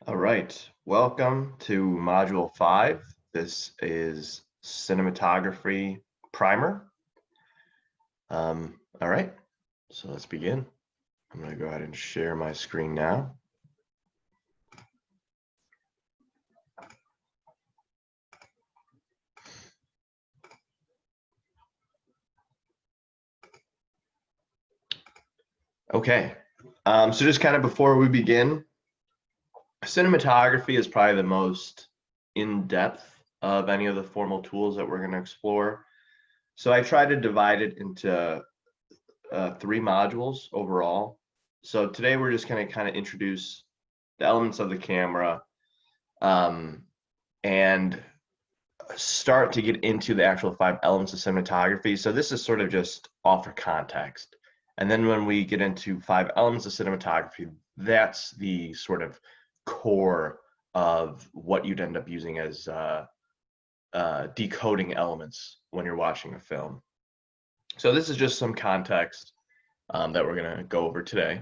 All right, welcome to Module 5. This is Cinematography Primer. All right, so let's begin. I'm going to go ahead and share my screen now. Okay, so just kind of before we begin, cinematography is probably the most in-depth of any of the formal tools that we're going to explore. So I tried to divide it into 3 modules overall. So today we're just going to kind of introduce the elements of the camera and start to get into the actual 5 elements of cinematography. So this is sort of just offer context. And then when we get into 5 elements of cinematography, that's the sort of core of what you'd end up using as decoding elements when you're watching a film. So this is just some context that we're going to go over today.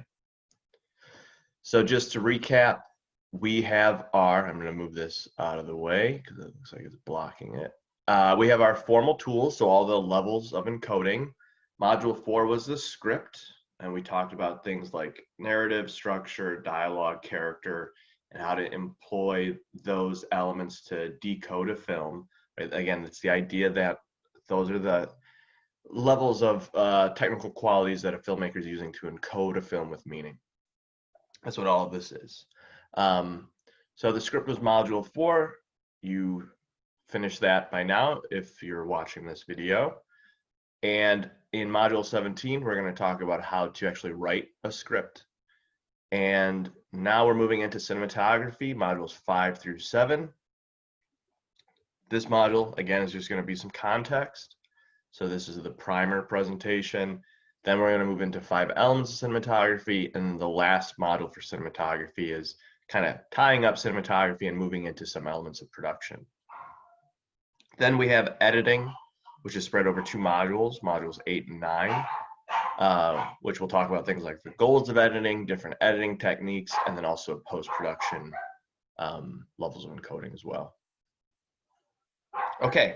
So just to recap, we have our, I'm going to move this out of the way because it looks like it's blocking it. We have our formal tools, so all the levels of encoding. Module 4 was the script, and we talked about things like narrative, structure, dialogue, character, and how to employ those elements to decode a film. Right? Again, it's the idea that those are the levels of technical qualities that a filmmaker is using to encode a film with meaning. That's what all of this is. So the script was module 4. You finished that by now if you're watching this video. And in module 17, we're going to talk about how to actually write a script. And now we're moving into cinematography, modules 5 through 7. This module, again, is just going to be some context. So this is the primer presentation. Then we're going to move into 5 elements of cinematography, and the last module for cinematography is kind of tying up cinematography and moving into some elements of production. Then we have editing, which is spread over 2 modules, modules 8 and 9, which will talk about things like the goals of editing, different editing techniques, and then also post-production levels of encoding as well. Okay,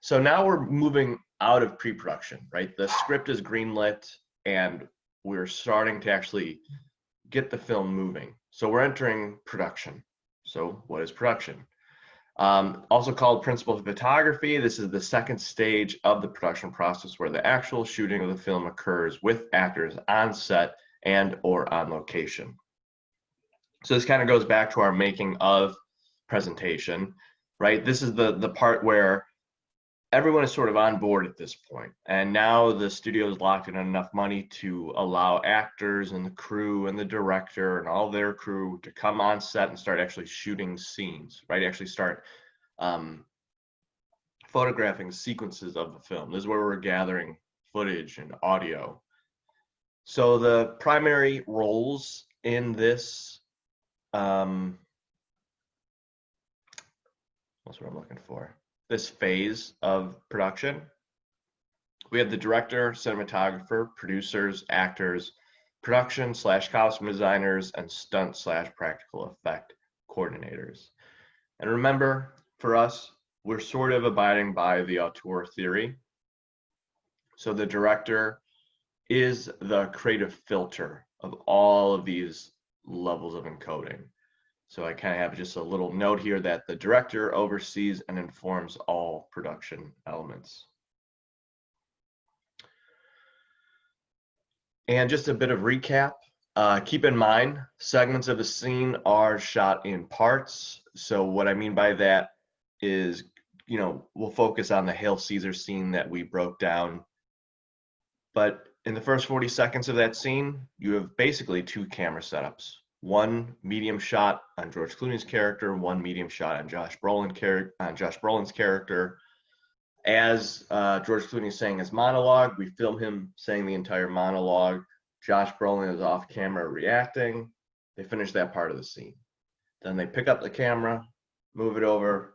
so now we're moving out of pre-production, right? The script is greenlit and we're starting to actually get the film moving. So we're entering production. So what is production? Also called principal photography. This is the second stage of the production process where the actual shooting of the film occurs with actors on set and or on location. So this kind of goes back to our making of presentation, right? This is the part where everyone is sort of on board at this point, and now the studio is locked in enough money to allow actors and the crew and the director and all their crew to come on set and start actually shooting scenes, right? Actually start photographing sequences of the film. This is where we're gathering footage and audio. So the primary roles in this, what's what I'm looking for? This phase of production. We have the director, cinematographer, producers, actors, production / costume designers, and stunt / practical effect coordinators. And remember, for us, we're sort of abiding by the auteur theory. So the director is the creative filter of all of these levels of encoding. So I kind of have just a little note here that the director oversees and informs all production elements. And just a bit of recap. Keep in mind, segments of a scene are shot in parts. So what I mean by that is, we'll focus on the Hail Caesar scene that we broke down. But in the first 40 seconds of that scene, you have basically 2 camera setups. One medium shot on George Clooney's character, one medium shot on Josh Brolin's character. As George Clooney is saying his monologue, we film him saying the entire monologue. Josh Brolin is off camera reacting. They finish that part of the scene. Then they pick up the camera, move it over,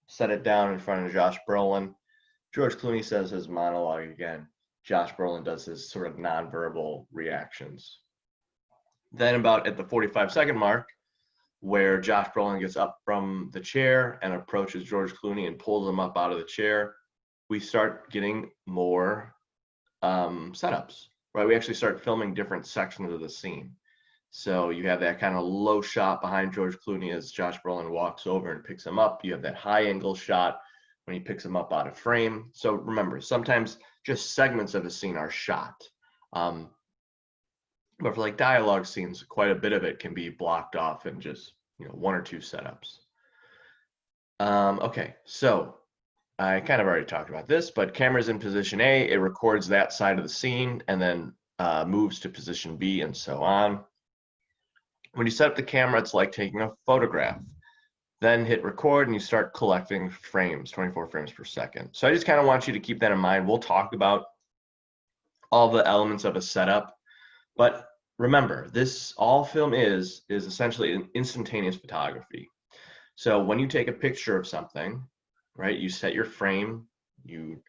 set it down in front of Josh Brolin. George Clooney says his monologue again. Josh Brolin does his sort of nonverbal reactions. Then about at the 45-second mark, where Josh Brolin gets up from the chair and approaches George Clooney and pulls him up out of the chair, we start getting more setups, right? We actually start filming different sections of the scene. So you have that kind of low shot behind George Clooney as Josh Brolin walks over and picks him up. You have that high angle shot when he picks him up out of frame. So remember, sometimes just segments of a scene are shot. But for like dialogue scenes, quite a bit of it can be blocked off in just, one or two setups. Okay, so I kind of already talked about this, but camera's in position A, it records that side of the scene and then moves to position B and so on. When you set up the camera, it's like taking a photograph. Then hit record and you start collecting frames, 24 frames per second. So I just kind of want you to keep that in mind. We'll talk about all the elements of a setup, but remember, all film is essentially an instantaneous photography. So when you take a picture of something, right, you set your frame, you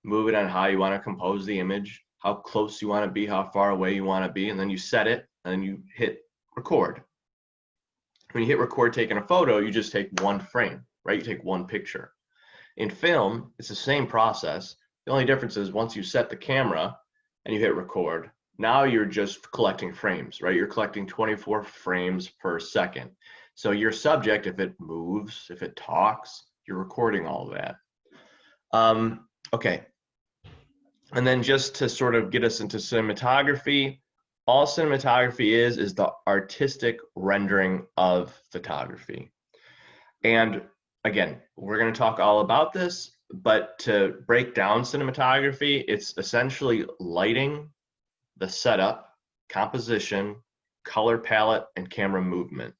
move it on how you want to compose the image, how close you want to be, how far away you want to be, and then you set it, and then you hit record. When you hit record taking a photo, you just take one frame, right? You take one picture. In film, it's the same process. The only difference is once you set the camera and you hit record, now you're just collecting frames, right? You're collecting 24 frames per second. So your subject, if it moves, if it talks, you're recording all of that. Okay. And then just to sort of get us into cinematography, all cinematography is the artistic rendering of photography. And again, we're going to talk all about this, but to break down cinematography, it's essentially lighting, the setup, composition, color palette, and camera movement.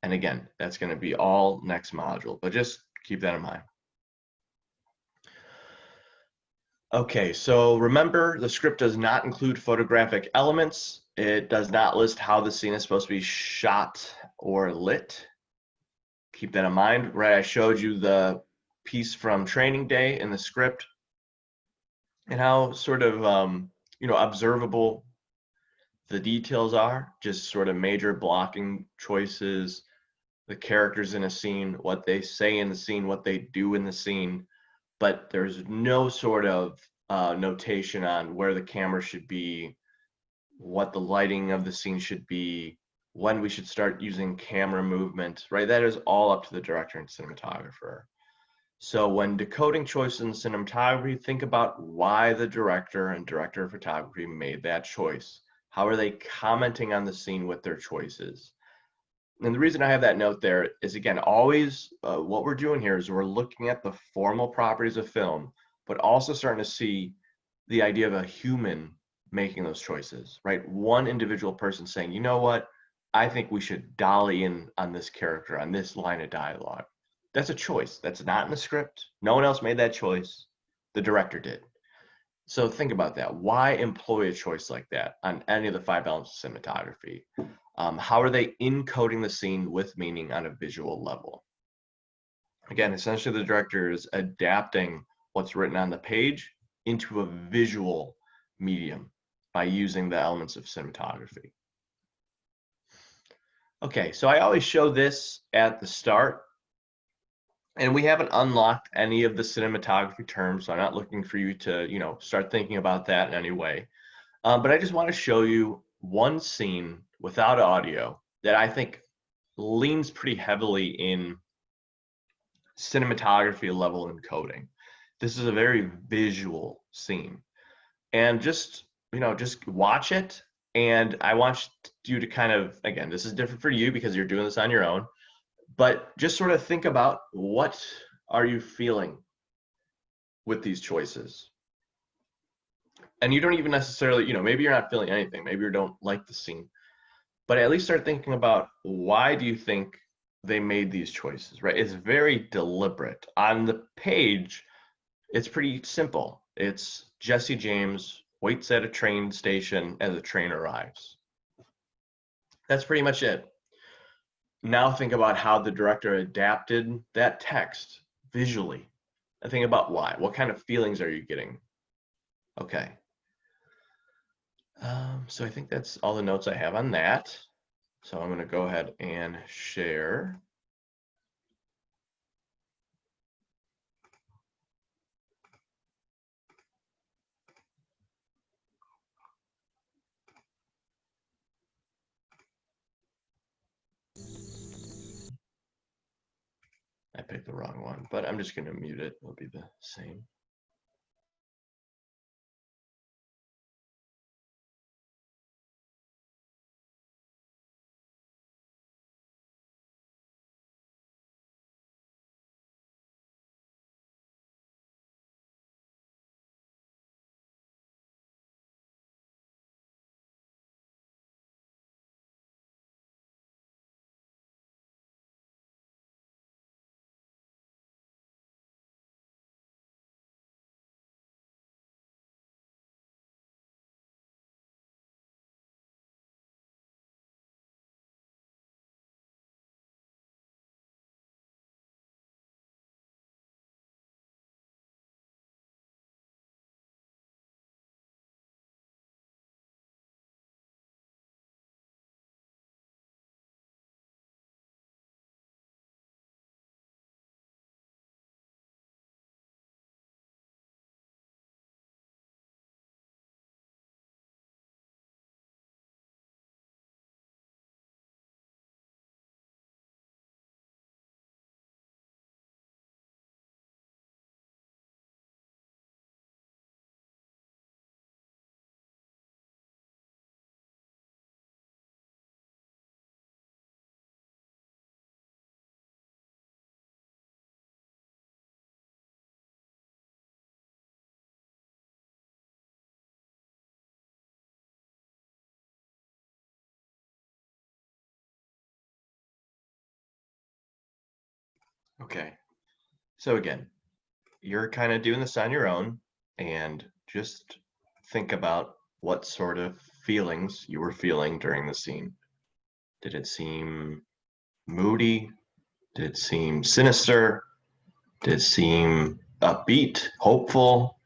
And again, that's going to be all next module, but just keep that in mind. Okay, so remember, the script does not include photographic elements. It does not list how the scene is supposed to be shot or lit. Keep that in mind, right? I showed you the piece from Training Day in the script and how sort of, observable the details are, just sort of major blocking choices, the characters in a scene, what they say in the scene, what they do in the scene, but there's no sort of notation on where the camera should be, what the lighting of the scene should be, when we should start using camera movement, right? That is all up to the director and cinematographer. So when decoding choices in cinematography, think about why the director and director of photography made that choice. How are they commenting on the scene with their choices? And the reason I have that note there is, again, always what we're doing here is we're looking at the formal properties of film, but also starting to see the idea of a human making those choices, right? One individual person saying, you know what, I think we should dolly in on this character, on this line of dialogue. That's a choice. That's not in the script. No one else made that choice. The director did. So think about that. Why employ a choice like that on any of the 5 elements of cinematography? How are they encoding the scene with meaning on a visual level? Again, essentially the director is adapting what's written on the page into a visual medium by using the elements of cinematography. Okay, so I always show this at the start, and we haven't unlocked any of the cinematography terms, so I'm not looking for you to, start thinking about that in any way. But I just want to show you one scene without audio that I think leans pretty heavily in cinematography level encoding. This is a very visual scene. And just watch it. And I want you to kind of, again, this is different for you because you're doing this on your own, but just sort of think about what are you feeling with these choices? And you don't even necessarily, maybe you're not feeling anything. Maybe you don't like the scene. But at least start thinking about, why do you think they made these choices, right? It's very deliberate. On the page, it's pretty simple. It's Jesse James waits at a train station as a train arrives. That's pretty much it. Now think about how the director adapted that text visually. And think about why. What kind of feelings are you getting? Okay. So I think that's all the notes I have on that. So I'm going to go ahead and share. I picked the wrong one, but I'm just going to mute it. It'll be the same. Okay. So again, you're kind of doing this on your own, and just think about what sort of feelings you were feeling during the scene. Did it seem moody? Did it seem sinister? Did it seem upbeat, hopeful?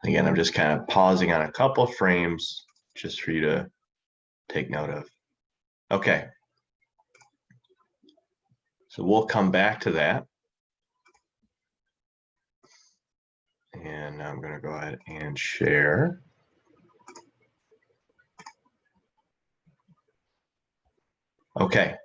Again, I'm just kind of pausing on a couple frames just for you to take note of. Okay, so we'll come back to that. And I'm going to go ahead and share. Okay.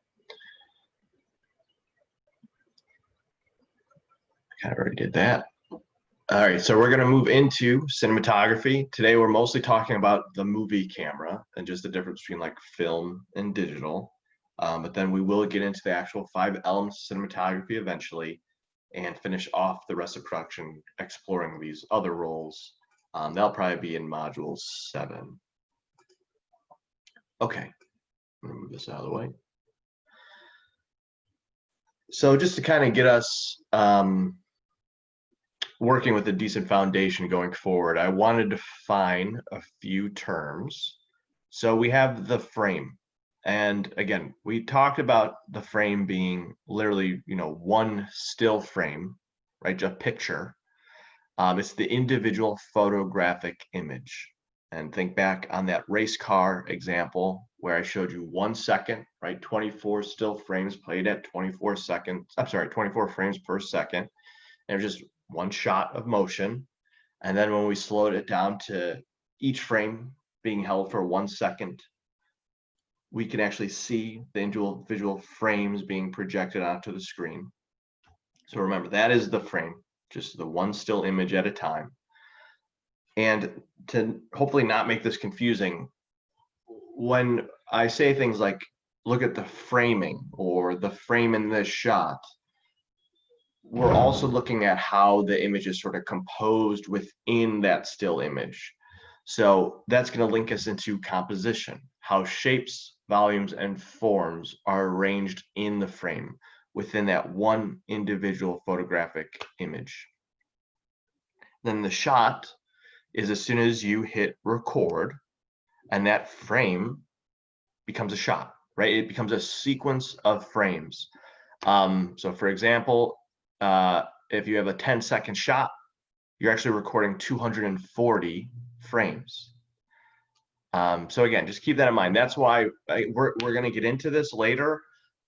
I kind of already did that. All right, so we're going to move into cinematography. Today, we're mostly talking about the movie camera and just the difference between like film and digital. But then we will get into the actual 5 elements of cinematography eventually and finish off the rest of production exploring these other roles. That'll probably be in module 7. Okay, I'm going to move this out of the way. So just to kind of get us working with a decent foundation going forward, I wanted to define a few terms. So we have the frame. And again, we talked about the frame being literally, one still frame, right? Just a picture. It's the individual photographic image. And think back on that race car example where I showed you 1 second, right? 24 still frames played at 24 seconds. I'm sorry, 24 frames per second. And just one shot of motion. And then when we slowed it down to each frame being held for 1 second, we can actually see the individual visual frames being projected onto the screen. So remember, that is the frame, just the one still image at a time. And to hopefully not make this confusing, when I say things like, look at the framing or the frame in this shot, we're also looking at how the image is sort of composed within that still image. So that's going to link us into composition, how shapes, volumes, and forms are arranged in the frame within that one individual photographic image. Then the shot is as soon as you hit record, and that frame becomes a shot, right? It becomes a sequence of frames. So for example, if you have a 10-second shot, you're actually recording 240 frames. So again, just keep that in mind. That's why we're going to get into this later,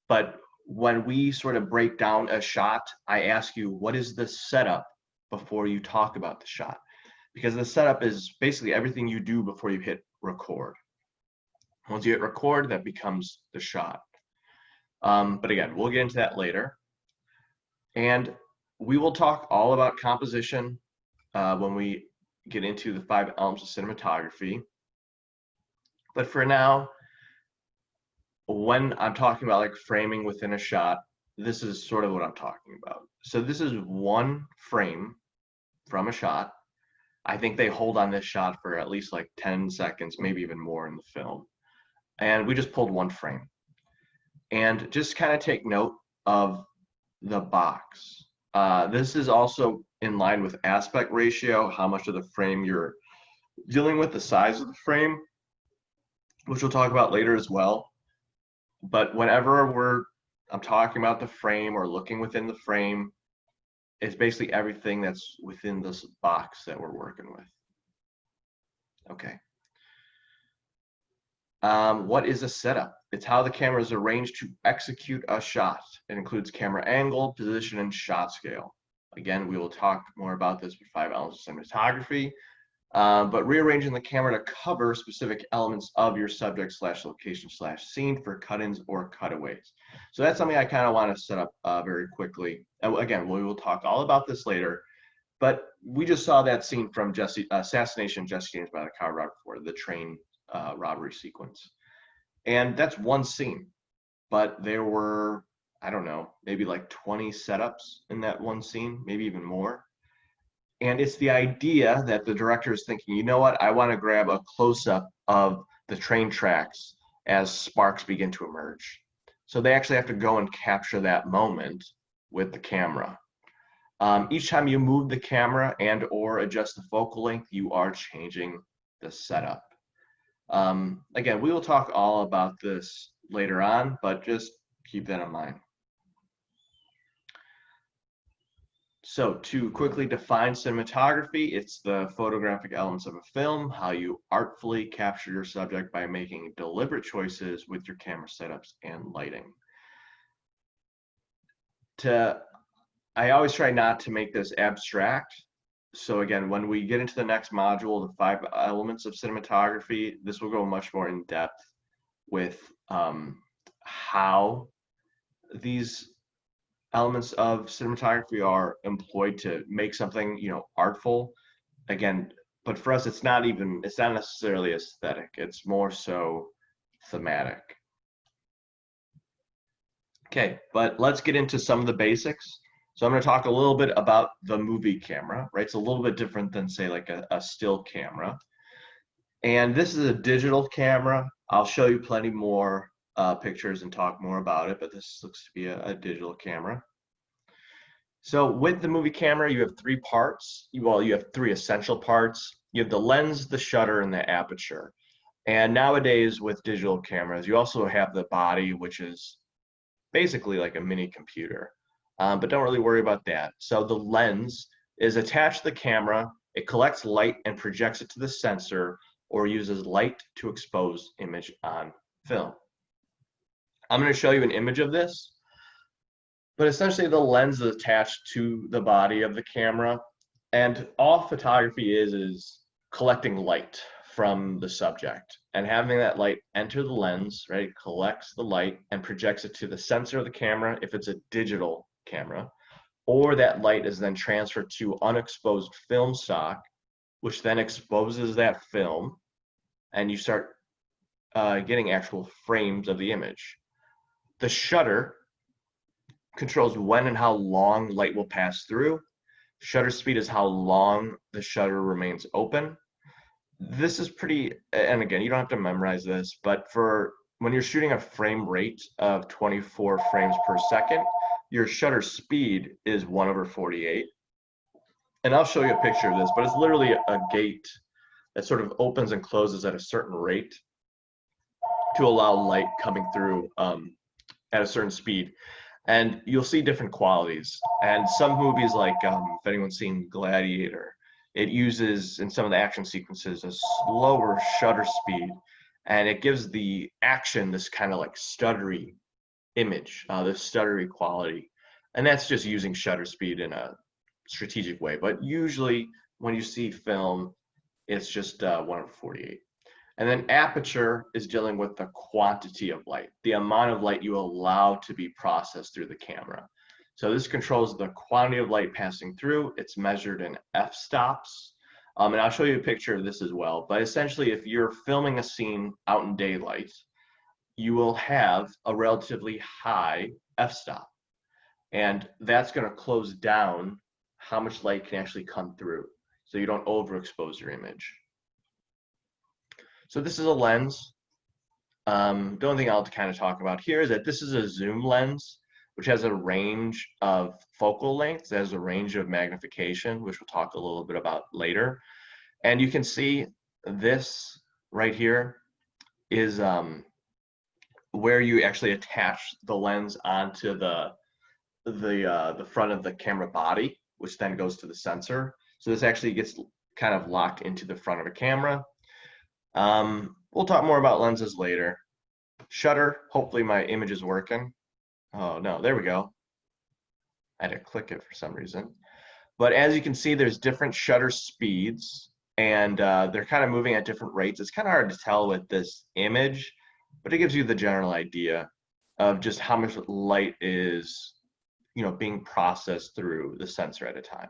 but when we sort of break down a shot, I ask you, what is the setup before you talk about the shot? Because the setup is basically everything you do before you hit record. Once you hit record, that becomes the shot. But again, we'll get into that later. And we will talk all about composition when we get into the 5 elements of cinematography. But for now, when I'm talking about like framing within a shot, this is sort of what I'm talking about. So this is one frame from a shot. I think they hold on this shot for at least like 10 seconds, maybe even more in the film. And we just pulled one frame. And just kind of take note of the box. This is also in line with aspect ratio, how much of the frame you're dealing with, the size of the frame, which we'll talk about later as well. But whenever I'm talking about the frame or looking within the frame, it's basically everything that's within this box that we're working with. Okay. What is a setup? It's how the camera is arranged to execute a shot. It includes camera angle, position, and shot scale. Again, we will talk more about this with 5 elements of cinematography. But rearranging the camera to cover specific elements of your subject / location / scene for cut-ins or cutaways. So that's something I kind of want to set up very quickly. Again, we will talk all about this later, but we just saw that scene from Assassination of Jesse James by the Choreographer, the train robbery sequence. And that's one scene, but there were, I don't know, maybe like 20 setups in that one scene, maybe even more. And it's the idea that the director is thinking, you know what, I want to grab a close-up of the train tracks as sparks begin to emerge. So they actually have to go and capture that moment with the camera. Each time you move the camera and or adjust the focal length, you are changing the setup. Again, we will talk all about this later on, but just keep that in mind. So to quickly define cinematography, it's the photographic elements of a film, how you artfully capture your subject by making deliberate choices with your camera setups and lighting. I always try not to make this abstract. So again, when we get into the next module, the 5 elements of cinematography, this will go much more in depth with how these elements of cinematography are employed to make something, you know, artful. Again, but for us, it's not necessarily aesthetic. It's more so thematic. Okay, but let's get into some of the basics. So I'm going to talk a little bit about the movie camera, right? It's a little bit different than say like a still camera. And this is a digital camera. I'll show you plenty more pictures and talk more about it, but this looks to be a digital camera. So with the movie camera, you have 3 parts. You have 3 essential parts. You have the lens, the shutter, and the aperture. And nowadays with digital cameras, you also have the body, which is basically like a mini computer. But don't really worry about that. So the lens is attached to the camera. It collects light and projects it to the sensor or uses light to expose image on film. I'm going to show you an image of this, but essentially the lens is attached to the body of the camera, and all photography is collecting light from the subject and having that light enter the lens, right? It collects the light and projects it to the sensor of the camera if it's a digital camera, or that light is then transferred to unexposed film stock, which then exposes that film, and you start getting actual frames of the image. The shutter controls when and how long light will pass through. Shutter speed is how long the shutter remains open. This is pretty, and again, you don't have to memorize this, but for when you're shooting a frame rate of 24 frames per second, your shutter speed is 1/48. And I'll show you a picture of this, but it's literally a gate that sort of opens and closes at a certain rate to allow light coming through at a certain speed. And you'll see different qualities. And some movies, like if anyone's seen Gladiator, it uses, in some of the action sequences, a slower shutter speed, and it gives the action this kind of like stuttery image, this stuttery quality. And that's just using shutter speed in a strategic way. But usually when you see film, it's just 1/48. And then aperture is dealing with the quantity of light, the amount of light you allow to be processed through the camera. So this controls the quantity of light passing through. It's measured in f-stops. And I'll show you a picture of this as well. But essentially, if you're filming a scene out in daylight, you will have a relatively high f-stop. And that's going to close down how much light can actually come through, so you don't overexpose your image. So this is a lens. The only thing I'll kind of talk about here is that this is a zoom lens, which has a range of focal lengths, it has a range of magnification, which we'll talk a little bit about later. And you can see this right here is where you actually attach the lens onto the front of the camera body, which then goes to the sensor. So this actually gets kind of locked into the front of a camera. We'll talk more about lenses later. Shutter, hopefully my image is working. Oh no, there we go. I had to click it for some reason. But as you can see, there's different shutter speeds, and they're kind of moving at different rates. It's kind of hard to tell with this image, but it gives you the general idea of just how much light is, being processed through the sensor at a time.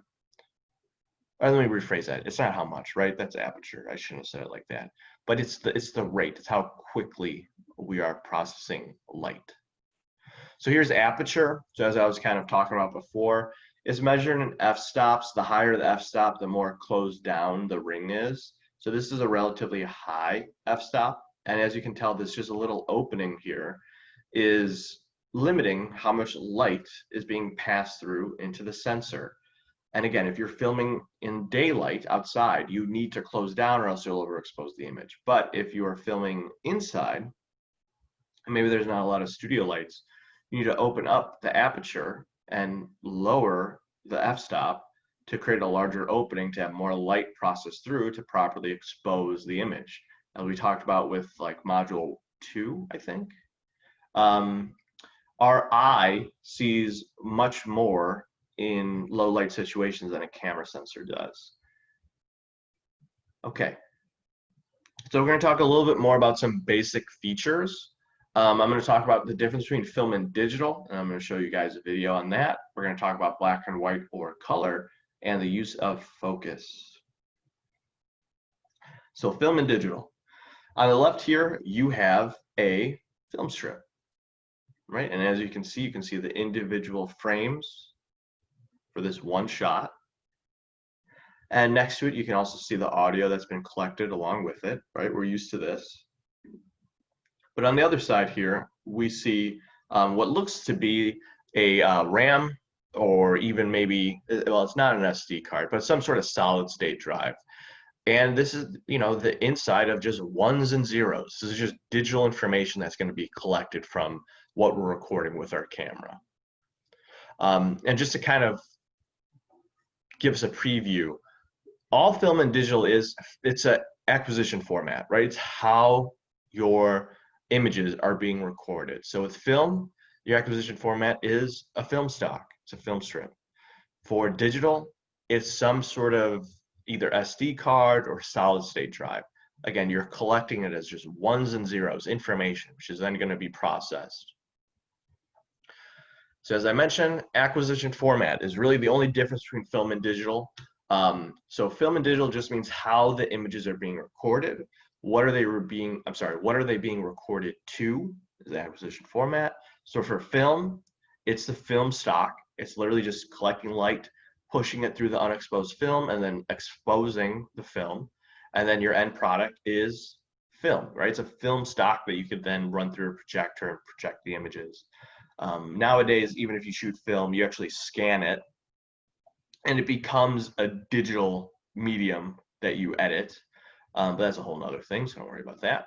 Or let me rephrase that. It's not how much, right? That's aperture. I shouldn't have said it like that. But it's the rate. It's how quickly we are processing light. So here's aperture. So as I was kind of talking about before, it's measured in f-stops. The higher the f-stop, the more closed down the ring is. So this is a relatively high f-stop. And as you can tell, there's just a little opening here is limiting how much light is being passed through into the sensor. And again, if you're filming in daylight outside, you need to close down or else you'll overexpose the image. But if you are filming inside, and maybe there's not a lot of studio lights, you need to open up the aperture and lower the f-stop to create a larger opening to have more light processed through to properly expose the image. As we talked about with like module 2, I think. Our eye sees much more in low light situations than a camera sensor does. Okay, so we're going to talk a little bit more about some basic features. I'm going to talk about the difference between film and digital, and I'm going to show you guys a video on that. We're going to talk about black and white or color and the use of focus. So film and digital. On the left here, you have a film strip, right? And as you can see the individual frames for this one shot. And next to it, you can also see the audio that's been collected along with it, right? We're used to this. But on the other side here, we see what looks to be a RAM, or even maybe, well, it's not an SD card, but some sort of solid state drive. And this is, the inside of just ones and zeros. This is just digital information that's going to be collected from what we're recording with our camera. And just to kind of give us a preview, all film and digital it's an acquisition format, right? It's how your images are being recorded. So with film, your acquisition format is a film stock. It's a film strip. For digital, it's some sort of either SD card or solid state drive. Again, you're collecting it as just ones and zeros information, which is then going to be processed. So as I mentioned, acquisition format is really the only difference between film and digital. So film and digital just means how the images are being recorded. What are they being recorded to is the acquisition format. So for film, it's the film stock. It's literally just collecting light, pushing it through the unexposed film, and then exposing the film. And then your end product is film, right? It's a film stock that you could then run through a projector and project the images. Nowadays, even if you shoot film, you actually scan it and it becomes a digital medium that you edit. But that's a whole nother thing, so don't worry about that.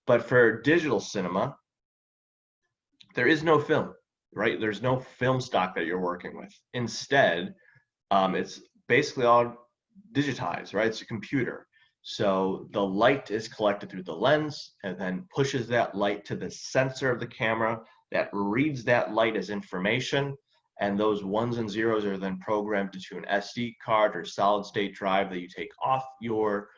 But for digital cinema, there is no film, right? There's no film stock that you're working with. Instead, it's basically all digitized, right? It's a computer. So the light is collected through the lens and then pushes that light to the sensor of the camera that reads that light as information. And those ones and zeros are then programmed into an SD card or solid state drive that you take off your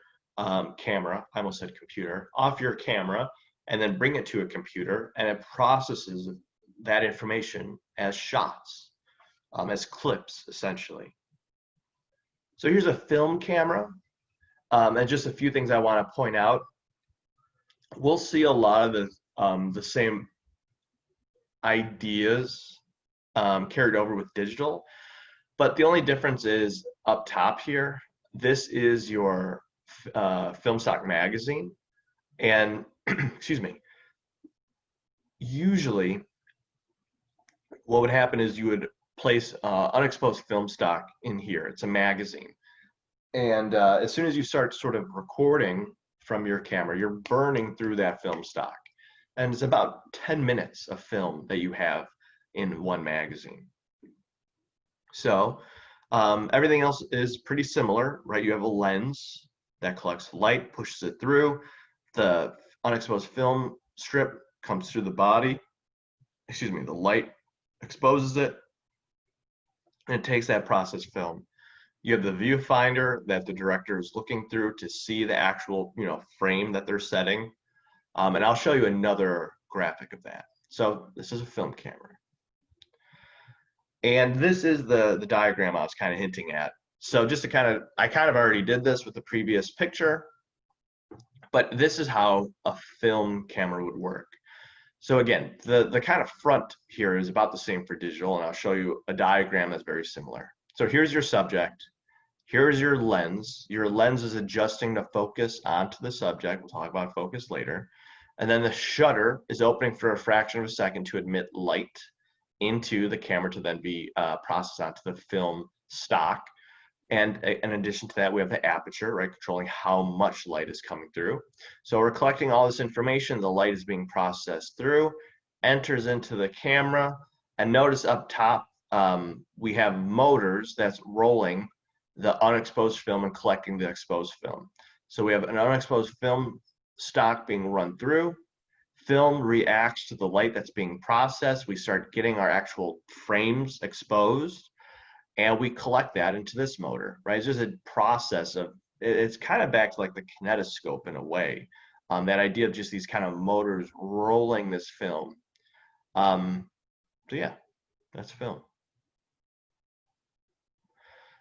camera. I almost said computer, off your camera, and then bring it to a computer, and it processes that information as shots, as clips, essentially. So here's a film camera, and just a few things I want to point out. We'll see a lot of the same ideas carried over with digital, but the only difference is up top here, this is your film stock magazine, and excuse me, usually what would happen is you would place unexposed film stock in here. It's a magazine. And as soon as you start sort of recording from your camera, you're burning through that film stock. And it's about 10 minutes of film that you have in one magazine. So everything else is pretty similar, right? You have a lens that collects light, pushes it through. The unexposed film strip comes through the body. Excuse me, the light exposes it, and it takes that processed film. You have the viewfinder that the director is looking through to see the actual, frame that they're setting. And I'll show you another graphic of that. So this is a film camera. And this is the diagram I was kind of hinting at. So just to I kind of already did this with the previous picture, but this is how a film camera would work. So again, the kind of front here is about the same for digital, and I'll show you a diagram that's very similar. So here's your subject. Here's your lens. Your lens is adjusting the focus onto the subject. We'll talk about focus later. And then the shutter is opening for a fraction of a second to admit light into the camera to then be processed onto the film stock. And in addition to that, we have the aperture, right, controlling how much light is coming through. So we're collecting all this information. The light is being processed through, enters into the camera, and notice up top, we have motors that's rolling the unexposed film and collecting the exposed film. So we have an unexposed film stock being run through. Film reacts to the light that's being processed. We start getting our actual frames exposed, and we collect that into this motor, right? It's just a process of, it's kind of back to like the kinetoscope in a way. That idea of just these kind of motors rolling this film. So yeah, that's film.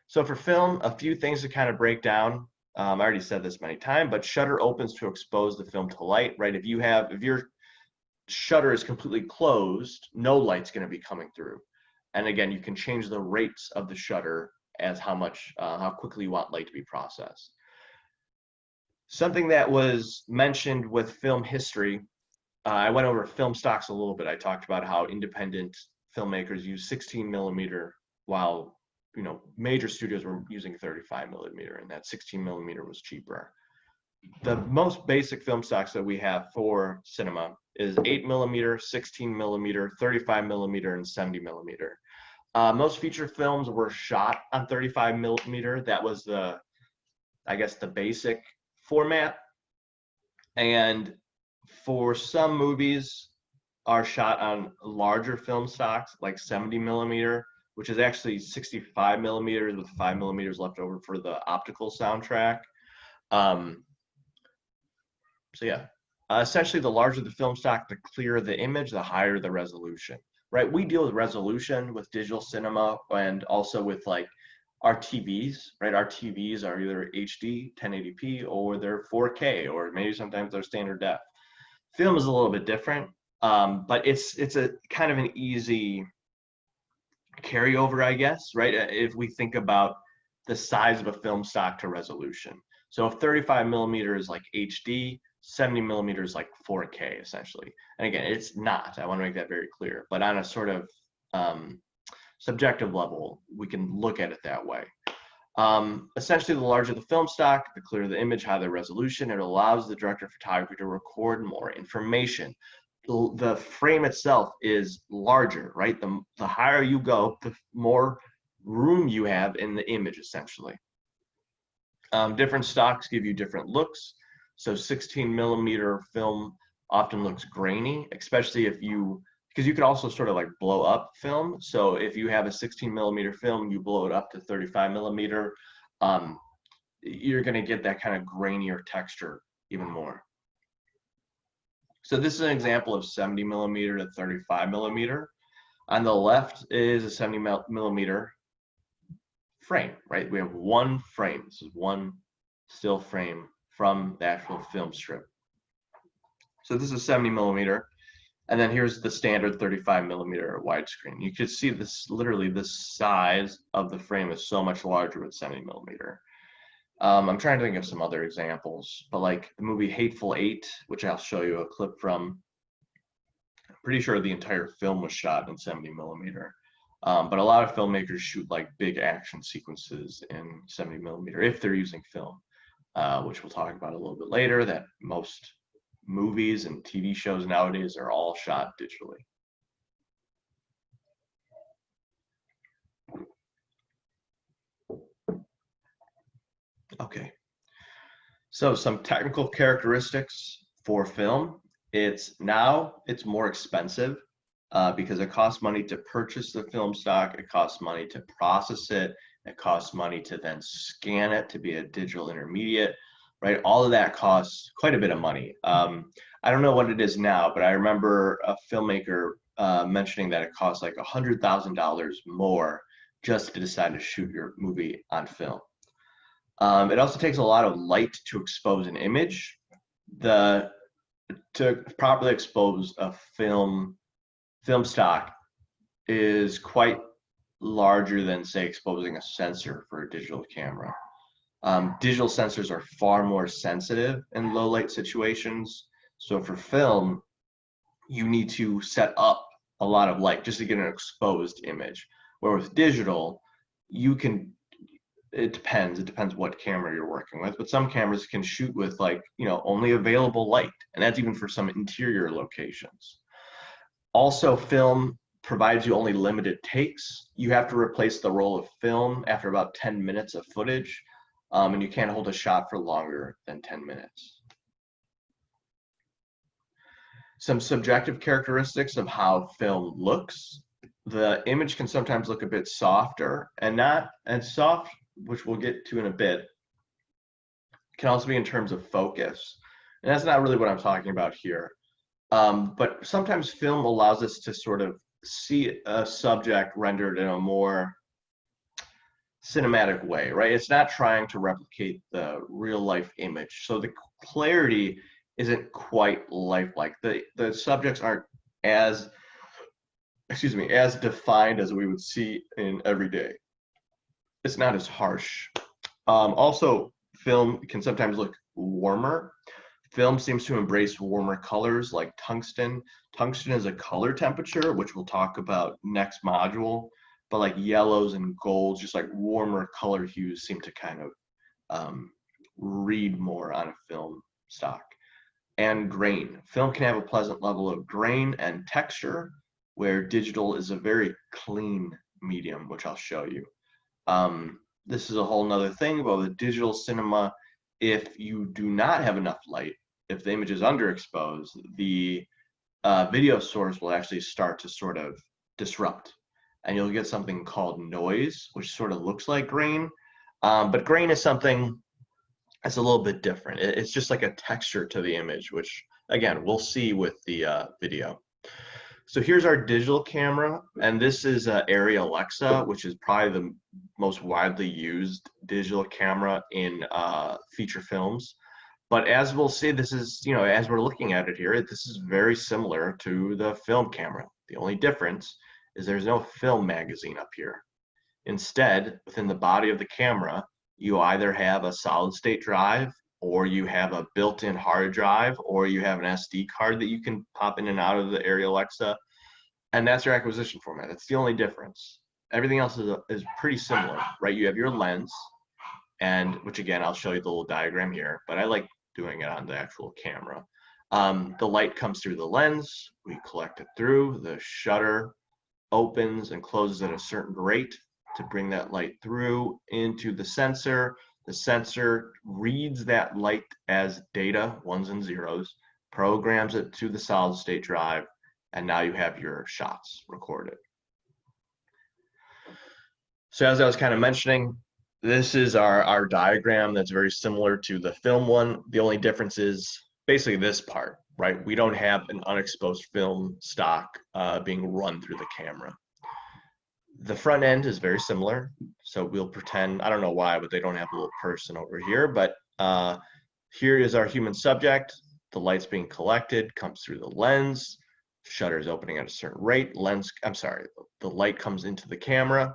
So for film, a few things to kind of break down. I already said this many times, but shutter opens to expose the film to light, right? If your shutter is completely closed, no light's going to be coming through. And again, you can change the rates of the shutter as how quickly you want light to be processed. Something that was mentioned with film history, I went over film stocks a little bit. I talked about how independent filmmakers use 16 millimeter while major studios were using 35 millimeter, and that 16 millimeter was cheaper. The most basic film stocks that we have for cinema is 8 millimeter, 16 millimeter, 35 millimeter, and 70 millimeter. Most feature films were shot on 35 millimeter. That was the basic format. And for some movies are shot on larger film stocks, like 70 millimeter, which is actually 65 millimeters with 5 millimeters left over for the optical soundtrack. So yeah, essentially the larger the film stock, the clearer the image, the higher the resolution, right? We deal with resolution with digital cinema and also with like our TVs, right? Our TVs are either HD, 1080p, or they're 4K, or maybe sometimes they're standard def. Film is a little bit different, but it's a kind of an easy carryover, I guess, right? If we think about the size of a film stock to resolution. So if 35 millimeter is like HD, 70 millimeters like 4K essentially. And again, it's not. I want to make that very clear. But on a sort of subjective level, we can look at it that way. Essentially, the larger the film stock, the clearer the image, higher the resolution. It allows the director of photography to record more information. The frame itself is larger, right? The higher you go, the more room you have in the image, essentially. Different stocks give you different looks. So 16 millimeter film often looks grainy, especially if you, because you could also sort of like blow up film. So if you have a 16 millimeter film, you blow it up to 35 millimeter, um, you're going to get that kind of grainier texture even more. So this is an example of 70 millimeter to 35 millimeter. On the left is a 70 millimeter frame, right? We have one frame. This is one still frame from the actual film strip. So this is 70 millimeter. And then here's the standard 35 millimeter widescreen. You can see this, literally the size of the frame is so much larger with 70 millimeter. I'm trying to think of some other examples, but like the movie Hateful Eight, which I'll show you a clip from, I'm pretty sure the entire film was shot in 70 millimeter. But a lot of filmmakers shoot like big action sequences in 70 millimeter if they're using film, which we'll talk about a little bit later, that most movies and TV shows nowadays are all shot digitally. Okay, so some technical characteristics for film. It's more expensive because it costs money to purchase the film stock, it costs money to process it, it costs money to then scan it to be a digital intermediate, right? All of that costs quite a bit of money. I don't know what it is now, but I remember a filmmaker mentioning that it costs like $100,000 more just to decide to shoot your movie on film. It also takes a lot of light to expose an image. To properly expose a film stock is quite larger than, say, exposing a sensor for a digital camera. Digital sensors are far more sensitive in low light situations. So for film, you need to set up a lot of light just to get an exposed image. Where with digital, you can, it depends what camera you're working with, but some cameras can shoot with like, only available light, and that's even for some interior locations. Also, film provides you only limited takes. You have to replace the roll of film after about 10 minutes of footage, and you can't hold a shot for longer than 10 minutes. Some subjective characteristics of how film looks. The image can sometimes look a bit softer, and not as soft, which we'll get to in a bit, can also be in terms of focus. And that's not really what I'm talking about here. But sometimes film allows us to sort of see a subject rendered in a more cinematic way, right? It's not trying to replicate the real life image. So the clarity isn't quite lifelike. The subjects aren't as, as defined as we would see in everyday. It's not as harsh. Also, film can sometimes look warmer. Film seems to embrace warmer colors like tungsten. Tungsten is a color temperature, which we'll talk about next module. But like yellows and golds, just like warmer color hues seem to kind of read more on a film stock. And grain. Film can have a pleasant level of grain and texture, where digital is a very clean medium, which I'll show you. This is a whole nother thing about the digital cinema. If you do not have enough light, if the image is underexposed, the video source will actually start to sort of disrupt, and you'll get something called noise, which sort of looks like grain, but grain is something that's a little bit different. It's just like a texture to the image, which again we'll see with the video. So here's our digital camera, and this is Arri Alexa, which is probably the most widely used digital camera in feature films. But as we'll see, this is, as we're looking at it here, this is very similar to the film camera. The only difference is there's no film magazine up here. Instead, within the body of the camera, you either have a solid state drive, or you have a built-in hard drive, or you have an SD card that you can pop in and out of the Arri Alexa, and that's your acquisition format. That's the only difference. Everything else is pretty similar, right? You have your lens, and which again, I'll show you the little diagram here, but I like doing it on the actual camera. The light comes through the lens, we collect it through, the shutter opens and closes at a certain rate to bring that light through into the sensor. The sensor reads that light as data, ones and zeros, programs it to the solid state drive, and now you have your shots recorded. So as I was kind of mentioning, this is our diagram that's very similar to the film one. The only difference is basically this part, right? We don't have an unexposed film stock being run through the camera. The front end is very similar. So we'll pretend, I don't know why, but they don't have a little person over here, but here is our human subject. The light's being collected, comes through the lens, shutter is opening at a certain rate, the light comes into the camera.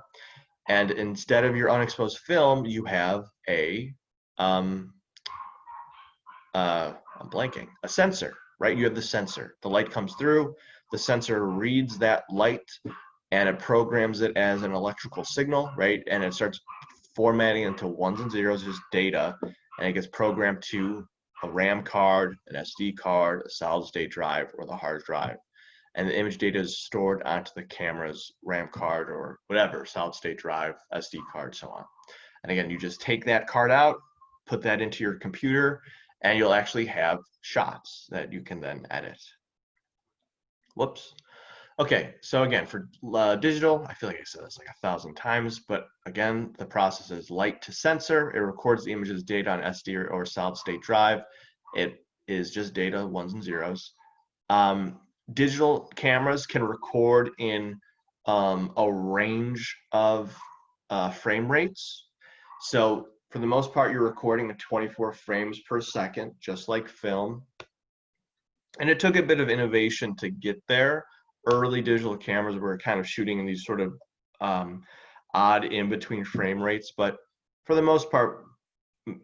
And instead of your unexposed film, you have a, I'm blanking, a sensor, right? You have the sensor. The light comes through, the sensor reads that light, and it programs it as an electrical signal, right? And it starts formatting into ones and zeros as data, and it gets programmed to a RAM card, an SD card, a solid state drive, or the hard drive. And the image data is stored onto the camera's RAM card or whatever, solid state drive, SD card, so on. And again, you just take that card out, put that into your computer, and you'll actually have shots that you can then edit. Whoops. Okay, so again, for digital, I feel like I said this like 1,000 times, but again, the process is light to sensor. It records the image's data on SD or solid state drive. It is just data, ones and zeros. Digital cameras can record in a range of frame rates. So for the most part, you're recording at 24 frames per second, just like film. And it took a bit of innovation to get there. Early digital cameras were kind of shooting in these sort of odd in-between frame rates, but for the most part,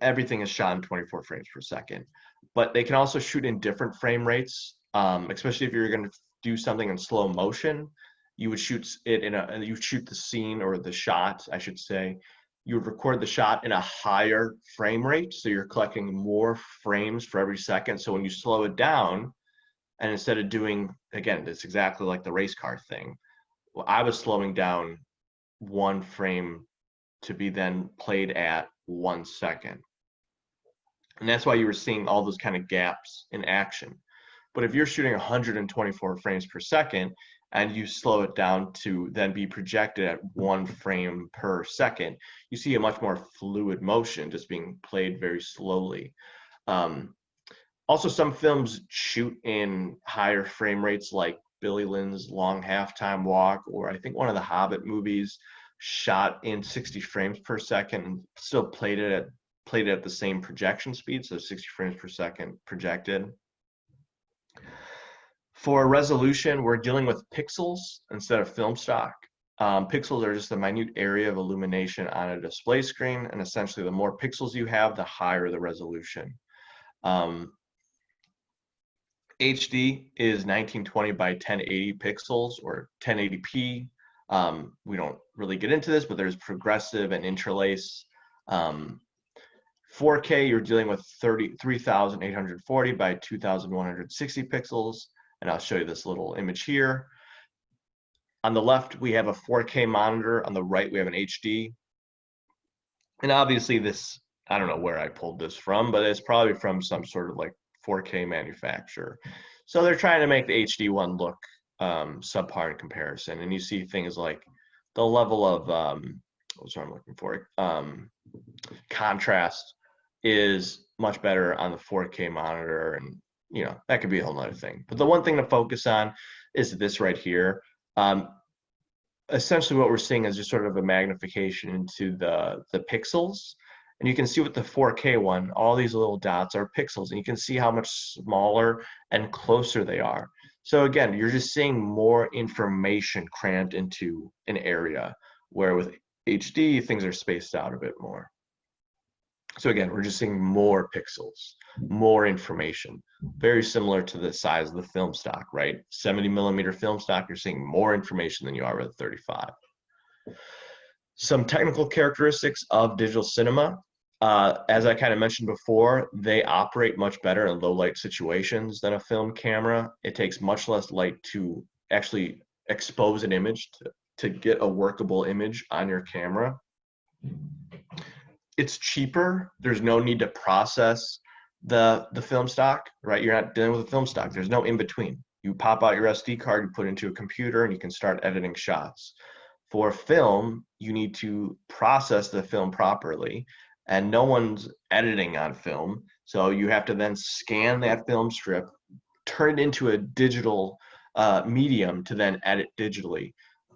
everything is shot in 24 frames per second. But they can also shoot in different frame rates, especially if you're going to do something in slow motion. You would shoot it you shoot the scene or the shot, I should say. You would record the shot in a higher frame rate, so you're collecting more frames for every second. So when you slow it down, and instead of doing, again, it's exactly like the race car thing. Well, I was slowing down one frame to be then played at 1 second. And that's why you were seeing all those kind of gaps in action. But if you're shooting 124 frames per second and you slow it down to then be projected at 1 frame per second, you see a much more fluid motion just being played very slowly. Also, some films shoot in higher frame rates, like Billy Lynn's Long Halftime Walk, or I think one of the Hobbit movies shot in 60 frames per second and still played it at the same projection speed, so 60 frames per second projected. For resolution, we're dealing with pixels instead of film stock. Pixels are just a minute area of illumination on a display screen, and essentially the more pixels you have, the higher the resolution. HD is 1920 by 1080 pixels or 1080p. We don't really get into this, but there's progressive and interlace. 4K, you're dealing with 3,840 by 2,160 pixels. And I'll show you this little image here. On the left, we have a 4K monitor. On the right, we have an HD. And obviously this, I don't know where I pulled this from, but it's probably from some sort of like 4K manufacturer. So they're trying to make the HD one look subpar in comparison. And you see things like the level of, what's what I'm looking for, contrast is much better on the 4K monitor, and you know that could be a whole other thing. But the one thing to focus on is this right here. Essentially what we're seeing is just sort of a magnification into the pixels. And you can see with the 4K one, all these little dots are pixels, and you can see how much smaller and closer they are. So again, you're just seeing more information crammed into an area, where with HD, things are spaced out a bit more. So again, we're just seeing more pixels, more information, very similar to the size of the film stock, right? 70mm film stock, you're seeing more information than you are with 35. Some technical characteristics of digital cinema. As I kind of mentioned before, they operate much better in low light situations than a film camera. It takes much less light to actually expose an image, to get a workable image on your camera. it's cheaper. There's no need to process the film stock, right? You're not dealing with a film stock. There's no in between. You pop out your SD card, you put it into a computer, and you can start editing shots. For film, you need to process the film properly, and no one's editing on film. So you have to then scan that film strip, turn it into a digital medium to then edit digitally.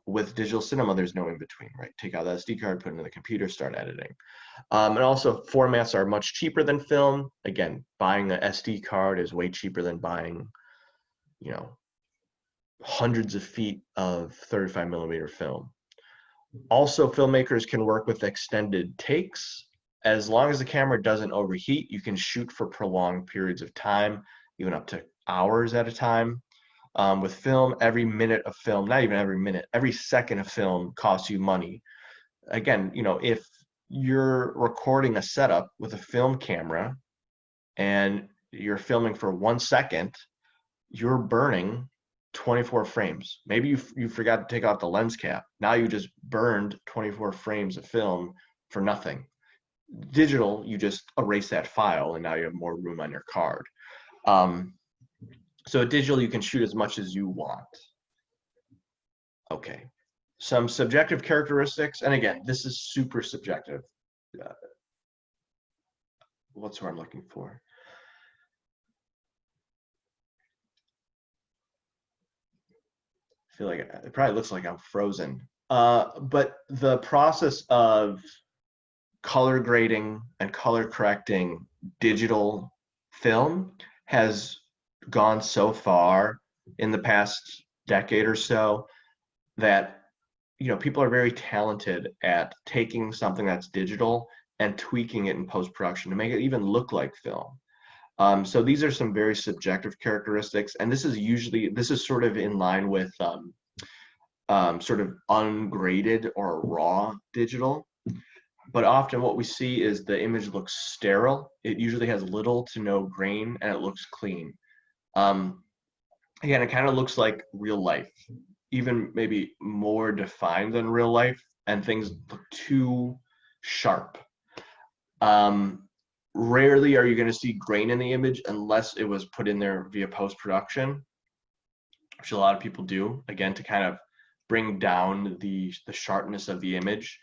With digital cinema, there's no in between, right? Take out the SD card, put it in the computer, start editing. And also, formats are much cheaper than film. Again, buying an SD card is way cheaper than buying, you know, hundreds of feet of 35 millimeter film. Also, filmmakers can work with extended takes. As long as the camera doesn't overheat, you can shoot for prolonged periods of time, even up to hours at a time. With film, every minute of film, not even every minute, every second of film costs you money. Again, if you're recording a setup with a film camera and you're filming for 1 second, you're burning 24 frames. Maybe you forgot to take out the lens cap. Now you just burned 24 frames of film for nothing. Digital, you just erase that file and now you have more room on your card. So digital, you can shoot as much as you want. Okay, some subjective characteristics, and again, this is super subjective. What's what I'm looking for? I feel like it probably looks like I'm frozen. But the process of color grading and color correcting digital film has gone so far in the past decade or so that people are very talented at taking something that's digital and tweaking it in post-production to make it even look like film. So these are some very subjective characteristics, and this is sort of in line with sort of ungraded or raw digital. But often what we see is the image looks sterile. It usually has little to no grain, and it looks clean. Again, it kind of looks like real life, even maybe more defined than real life, and things look too sharp. Rarely are you going to see grain in the image unless it was put in there via post-production, which a lot of people do, again, to kind of bring down the sharpness of the image.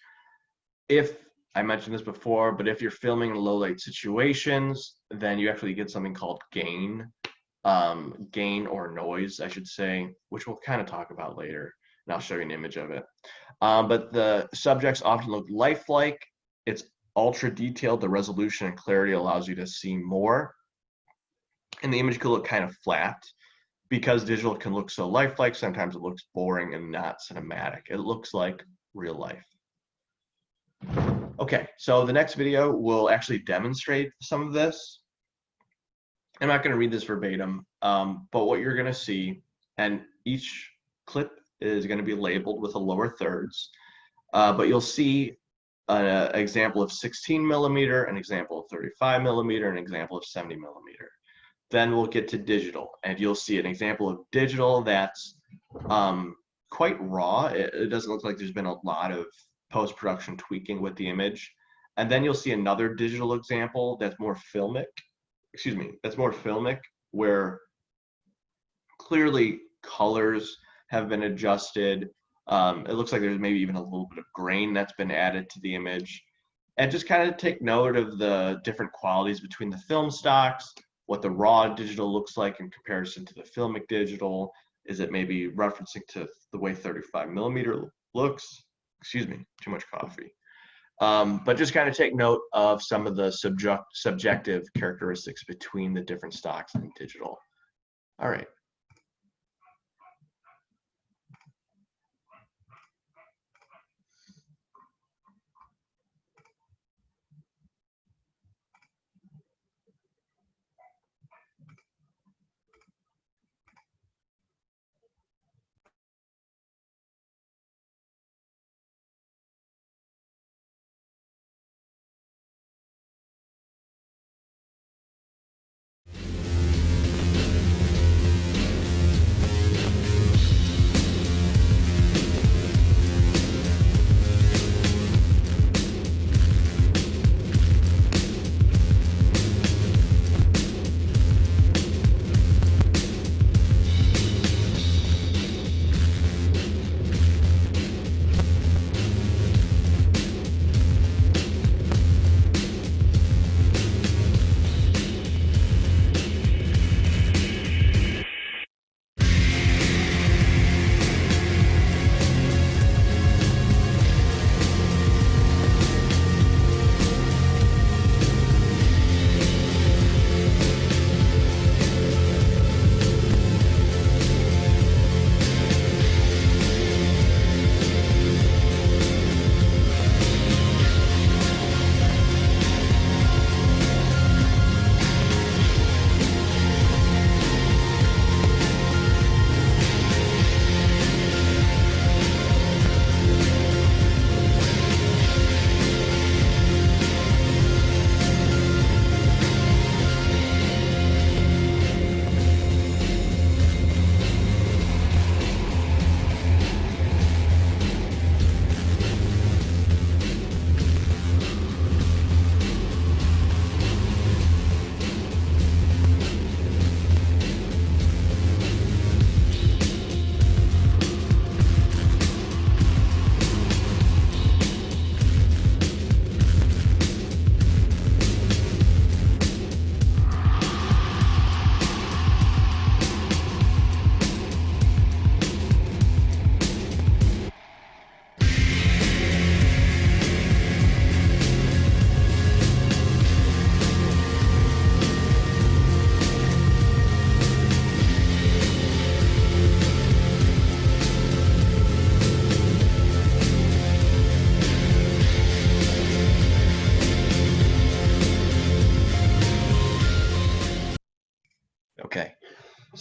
If I mentioned this before, but if you're filming in low light situations, then you actually get something called gain or noise, I should say, which we'll kind of talk about later, and I'll show you an image of it. But the subjects often look lifelike. It's ultra detailed. The resolution and clarity allows you to see more, and the image could look kind of flat. Because digital can look so lifelike, sometimes it looks boring and not cinematic. It looks like real life. Okay, so the next video will actually demonstrate some of this. I'm not going to read this verbatim, but what you're going to see, and each clip is going to be labeled with a lower thirds, but you'll see an example of 16 millimeter, an example of 35 millimeter, an example of 70 millimeter. Then we'll get to digital, and you'll see an example of digital that's quite raw. It doesn't look like there's been a lot of post-production tweaking with the image. And then you'll see another digital example that's more filmic, where clearly colors have been adjusted. It looks like there's maybe even a little bit of grain that's been added to the image. And just kind of take note of the different qualities between the film stocks, what the raw digital looks like in comparison to the filmic digital. Is it maybe referencing to the way 35 millimeter looks? Excuse me, too much coffee. But just kind of take note of some of the subjective characteristics between the different stocks and digital. All right.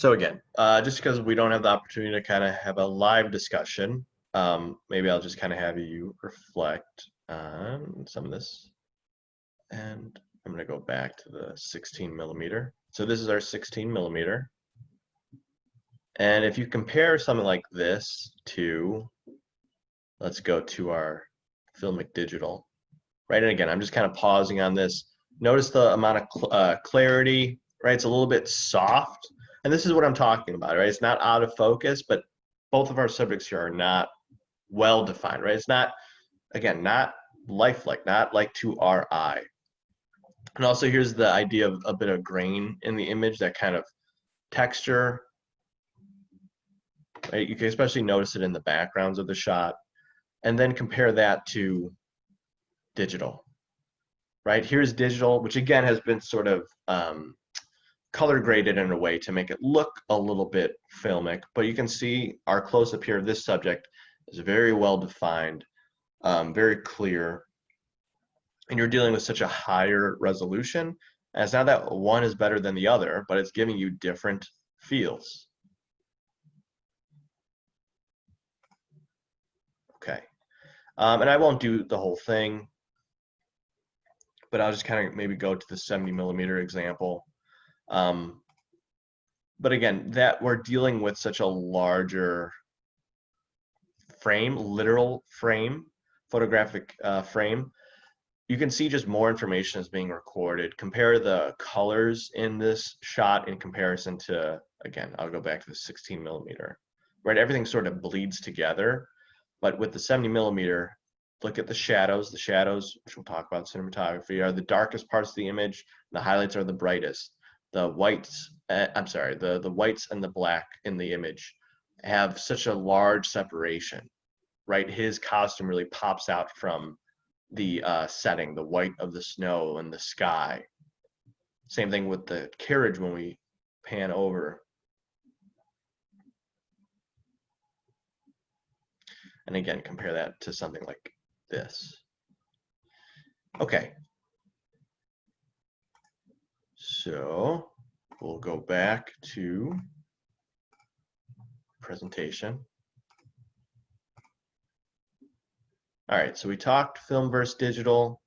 So again, just because we don't have the opportunity to kind of have a live discussion, maybe I'll just kind of have you reflect on some of this. And I'm going to go back to the 16 millimeter. So this is our 16 millimeter. And if you compare something like this to, let's go to our Filmic Digital, right? And again, I'm just kind of pausing on this. Notice the amount of clarity, right? It's a little bit soft. And this is what I'm talking about, right? It's not out of focus, but both of our subjects here are not well defined, right? It's not, again, not lifelike, not like to our eye. And also here's the idea of a bit of grain in the image, that kind of texture, right? You can especially notice it in the backgrounds of the shot. And then compare that to digital, right? Here's digital, which again has been sort of color graded in a way to make it look a little bit filmic, but you can see our close-up here of this subject is very well defined, very clear, and you're dealing with such a higher resolution. And it's not that one is better than the other, but it's giving you different feels. Okay, and I won't do the whole thing, but I'll just kind of maybe go to the 70 millimeter example. But again, that we're dealing with such a larger frame, literal frame, photographic frame. You can see just more information is being recorded. Compare the colors in this shot in comparison to, again, I'll go back to the 16 millimeter, right? Everything sort of bleeds together, but with the 70 millimeter, look at the shadows. The shadows, which we'll talk about in cinematography, are the darkest parts of the image. The highlights are the brightest. The whites, the whites and the black in the image have such a large separation, right? His costume really pops out from the setting, the white of the snow and the sky. Same thing with the carriage when we pan over. And again, compare that to something like this. Okay. So we'll go back to presentation. All right, so we talked film versus digital,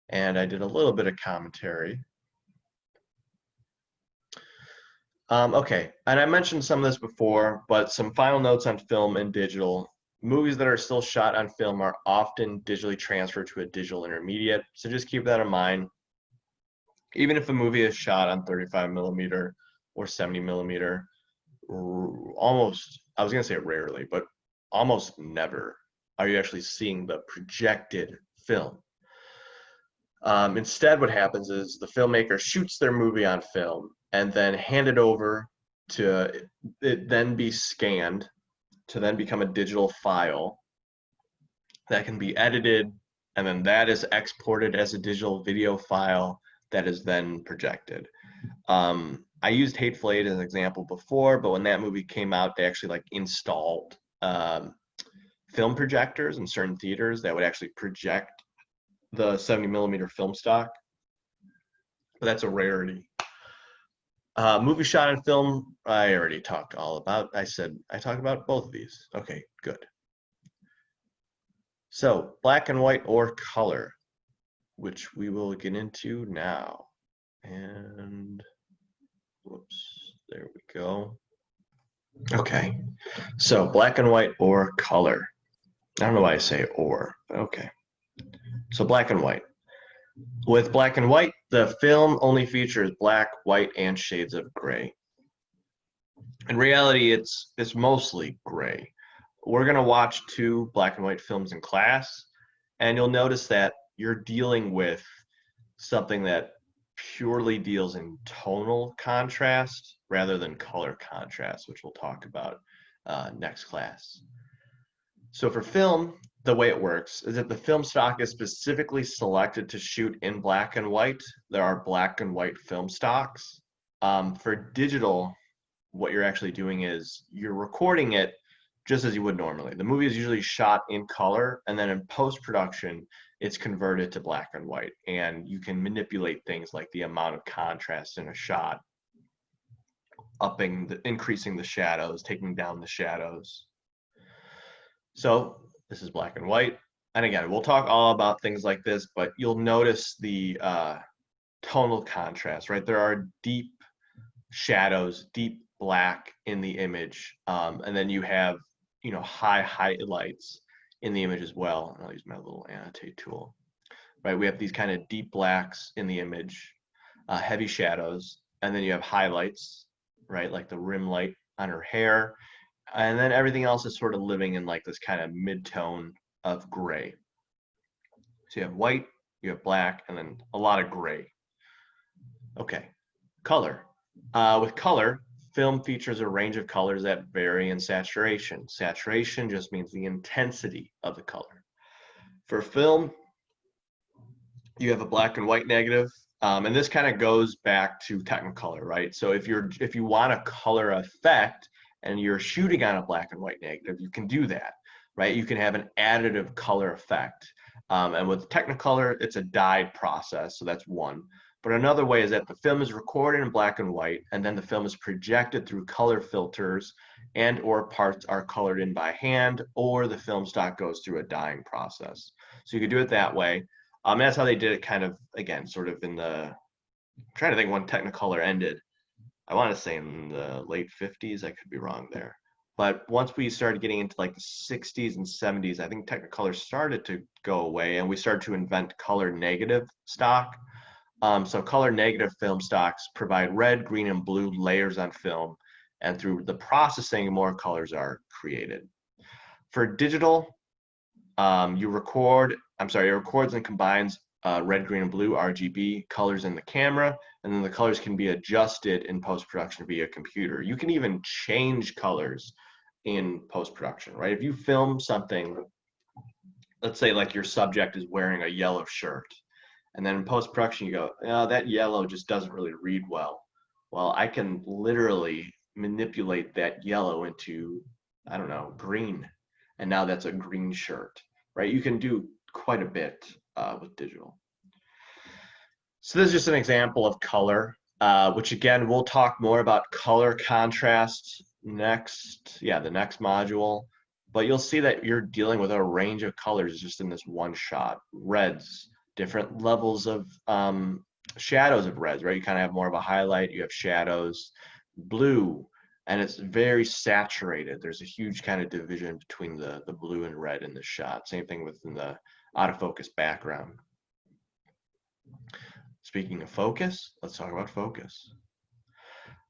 and I did a little bit of commentary. Okay, and I mentioned some of this before, but some final notes on film and digital. Movies that are still shot on film are often digitally transferred to a digital intermediate, so just keep that in mind. Even if a movie is shot on 35 millimeter or 70 millimeter, almost, I was gonna say rarely, but almost never are you actually seeing the projected film. Instead, what happens is the filmmaker shoots their movie on film and then hand it over to it then be scanned to then become a digital file that can be edited, and then that is exported as a digital video file that is then projected. I used Hateful Eight as an example before, but when that movie came out, they actually like installed film projectors in certain theaters that would actually project the 70 millimeter film stock, but that's a rarity. Movie shot on film, I already talked all about. I talked about both of these. Okay, good. So black and white or color, which we will get into now. And whoops, there we go. Okay, so black and white or color. I don't know why I say or, but okay. So black and white. With black and white, the film only features black, white, and shades of gray. In reality, it's mostly gray. We're gonna watch 2 black and white films in class, and you'll notice that you're dealing with something that purely deals in tonal contrast rather than color contrast, which we'll talk about next class. So for film, the way it works is that the film stock is specifically selected to shoot in black and white. There are black and white film stocks. For digital, what you're actually doing is you're recording it just as you would normally. The movie is usually shot in color, and then in post-production, it's converted to black and white. And you can manipulate things like the amount of contrast in a shot. increasing the shadows, taking down the shadows. So this is black and white. And again, we'll talk all about things like this, but you'll notice the tonal contrast, right? There are deep shadows, deep black in the image. And then you have, high highlights in the image as well. And I'll use my little annotate tool, right? We have these kind of deep blacks in the image, heavy shadows, and then you have highlights, right? Like the rim light on her hair. And then everything else is sort of living in like this kind of mid-tone of gray. So you have white, you have black, and then a lot of gray. Okay, color. With color, film features a range of colors that vary in saturation. Saturation just means the intensity of the color. For film, you have a black and white negative, and this kind of goes back to Technicolor, right? So if you want a color effect and you're shooting on a black and white negative, you can do that, right? You can have an additive color effect. And with Technicolor, it's a dyed process, so that's one. But another way is that the film is recorded in black and white, and then the film is projected through color filters, and or parts are colored in by hand, or the film stock goes through a dyeing process. So you could do it that way. That's how they did it kind of, again, sort of in I'm trying to think when Technicolor ended. I want to say in the late 50s. I could be wrong there. But once we started getting into like the 60s and 70s, I think Technicolor started to go away, and we started to invent color negative stock. So color negative film stocks provide red, green, and blue layers on film, and through the processing, more colors are created. For digital, it records and combines red, green, and blue RGB colors in the camera, and then the colors can be adjusted in post-production via computer. You can even change colors in post-production, right? If you film something, let's say like your subject is wearing a yellow shirt, and then in post-production you go, oh, that yellow just doesn't really read well. Well, I can literally manipulate that yellow into, I don't know, green, and now that's a green shirt, right? You can do quite a bit with digital. So this is just an example of color, which again, we'll talk more about color contrast next, the next module. But you'll see that you're dealing with a range of colors just in this one shot. Reds, different levels of shadows of reds, right? You kind of have more of a highlight, you have shadows. Blue, and it's very saturated. There's a huge kind of division between the blue and red in the shot. Same thing within the out of focus background. Speaking of focus, let's talk about focus.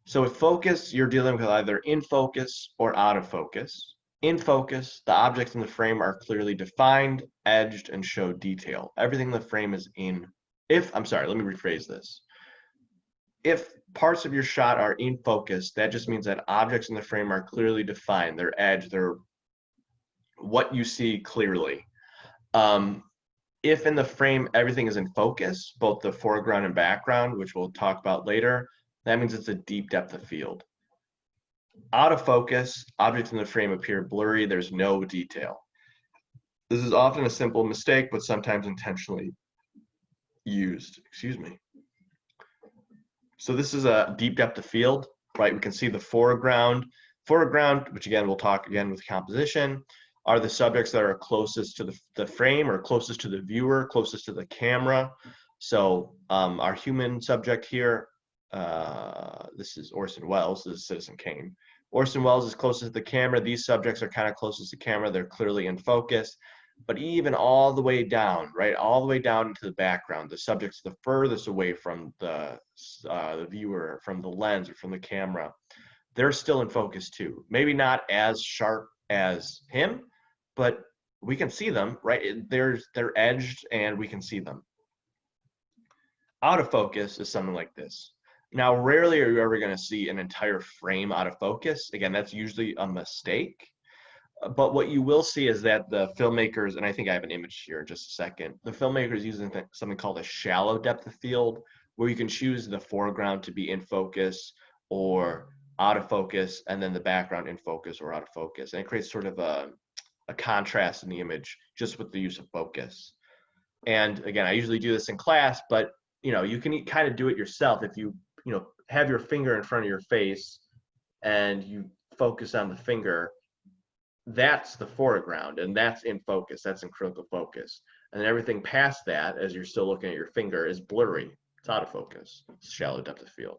So with focus, you're dealing with either in focus or out of focus. In focus, the objects in the frame are clearly defined, edged, and show detail. Everything in the frame is let me rephrase this. If parts of your shot are in focus, that just means that objects in the frame are clearly defined. They're edged, they're what you see clearly. If in the frame everything is in focus, both the foreground and background, which we'll talk about later, that means it's a deep depth of field. Out of focus, objects in the frame appear blurry, there's no detail. This is often a simple mistake, but sometimes intentionally used. Excuse me. So this is a deep depth of field, right? We can see the foreground. Foreground, which again, we'll talk again with composition, are the subjects that are closest to the frame or closest to the viewer, closest to the camera. So our human subject here, this is Orson Welles, this is Citizen Kane. Orson Welles is closest to the camera. These subjects are kind of closest to the camera. They're clearly in focus. But even all the way down, right, all the way down into the background, the subject's the furthest away from the viewer, from the lens, or from the camera, they're still in focus too. Maybe not as sharp as him, but we can see them, right? They're edged and we can see them. Out of focus is something like this. Now, rarely are you ever going to see an entire frame out of focus. Again, that's usually a mistake. But what you will see is that the filmmakers, and I think I have an image here in just a second, the filmmakers using something called a shallow depth of field, where you can choose the foreground to be in focus or out of focus, and then the background in focus or out of focus. And it creates sort of a contrast in the image just with the use of focus. And again, I usually do this in class, but you can kind of do it yourself if you have your finger in front of your face and you focus on the finger, that's the foreground, and that's in focus, that's in critical focus. And then everything past that, as you're still looking at your finger, is blurry, it's out of focus, it's shallow depth of field.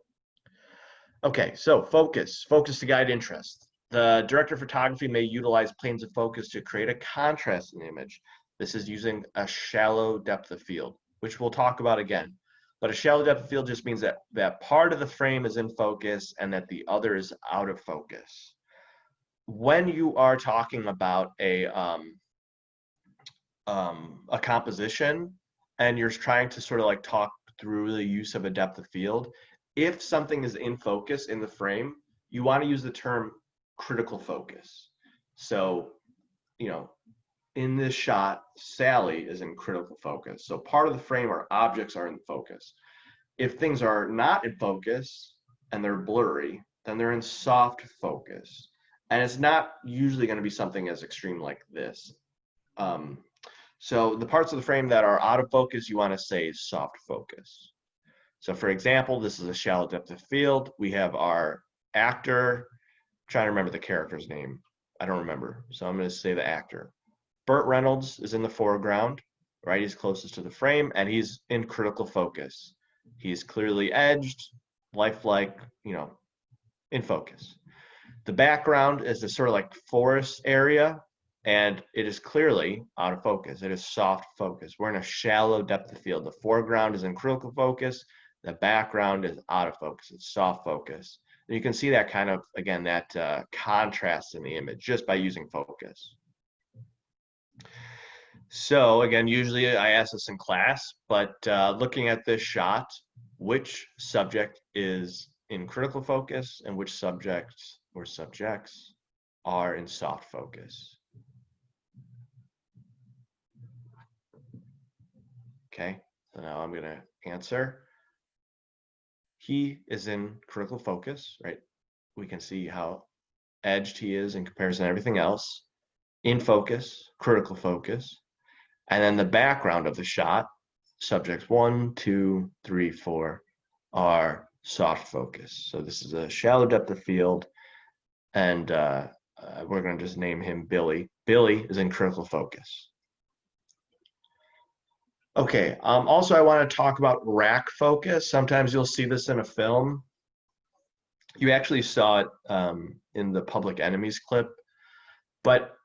Okay, so focus to guide interest. The director of photography may utilize planes of focus to create a contrast in the image. This is using a shallow depth of field, which we'll talk about again. But a shallow depth of field just means that that part of the frame is in focus and that the other is out of focus. When you are talking about a composition and you're trying to sort of like talk through the use of a depth of field, if something is in focus in the frame, you want to use the term critical focus. So, you know, in this shot, Sally is in critical focus. So part of the frame or objects are in focus. If things are not in focus and they're blurry, then they're in soft focus. And it's not usually going to be something as extreme like this. So the parts of the frame that are out of focus, you want to say soft focus. So for example, this is a shallow depth of field. We have our actor. I'm trying to remember the character's name. I don't remember. So I'm going to say the actor. Burt Reynolds is in the foreground, right? He's closest to the frame, and he's in critical focus. He's clearly edged, lifelike, you know, in focus. The background is this sort of like forest area, and it is clearly out of focus. It is soft focus. We're in a shallow depth of field. The foreground is in critical focus. The background is out of focus. It's soft focus. And you can see that kind of, again, that contrast in the image just by using focus. So again, usually I ask this in class, but looking at this shot, which subject is in critical focus and which subjects or subjects are in soft focus? Okay, so now I'm going to answer. He is in critical focus, right? We can see how edged he is in comparison to everything else. In focus, critical focus. And then the background of the shot, subjects 1, 2, 3, 4, are soft focus. So this is a shallow depth of field, and we're going to just name him Billy. Billy is in critical focus. Okay, also I want to talk about rack focus. Sometimes you'll see this in a film. You actually saw it in the Public Enemies clip, but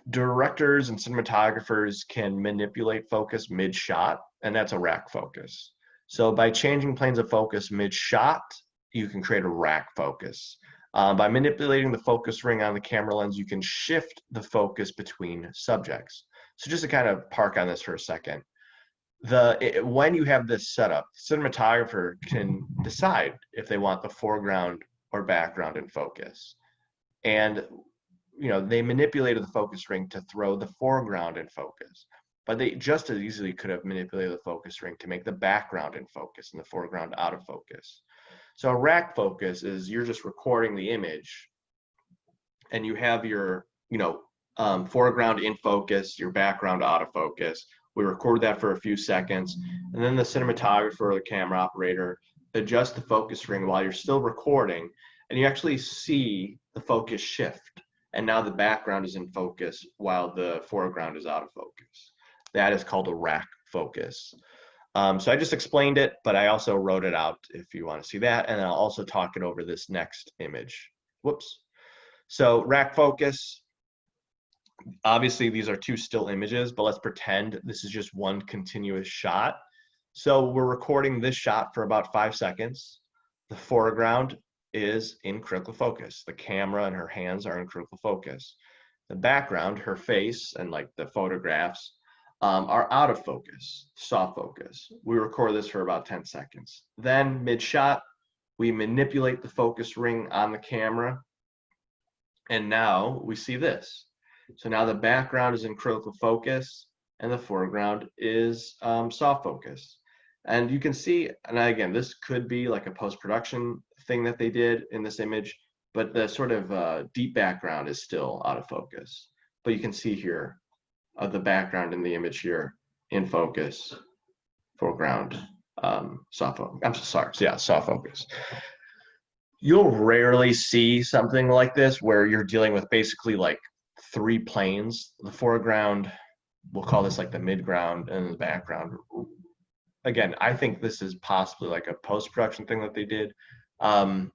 directors and cinematographers can manipulate focus mid-shot, and that's a rack focus. So by changing planes of focus mid-shot, you can create a rack focus. By manipulating the focus ring on the camera lens, you can shift the focus between subjects. So just to kind of park on this for a second, when you have this setup, the cinematographer can decide if they want the foreground or background in focus. And you know, they manipulated the focus ring to throw the foreground in focus, but they just as easily could have manipulated the focus ring to make the background in focus and the foreground out of focus. So a rack focus is you're just recording the image and you have your, you know, foreground in focus, your background out of focus. We record that for a few seconds, and then the cinematographer or the camera operator adjust the focus ring while you're still recording, and you actually see the focus shift. And now the background is in focus while the foreground is out of focus. That is called a rack focus. So I just explained it, but I also wrote it out if you want to see that, and I'll also talk it over this next image. Whoops. So rack focus. Obviously, these are two still images, but let's pretend this is just one continuous shot. So we're recording this shot for about 5 seconds. The foreground is in critical focus. The camera and her hands are in critical focus. The background, her face and like the photographs, are out of focus, soft focus. We record this for about 10 seconds. Then mid-shot, we manipulate the focus ring on the camera, and now we see this. So now the background is in critical focus and the foreground is soft focus. And you can see, and again, this could be like a post-production thing that they did in this image, but the sort of deep background is still out of focus. But you can see here the background in the image here in focus, foreground, soft focus. I'm sorry, so yeah, soft focus. You'll rarely see something like this where you're dealing with basically like three planes. The foreground, we'll call this like the midground, and the background. Again, I think this is possibly like a post-production thing that they did. Um,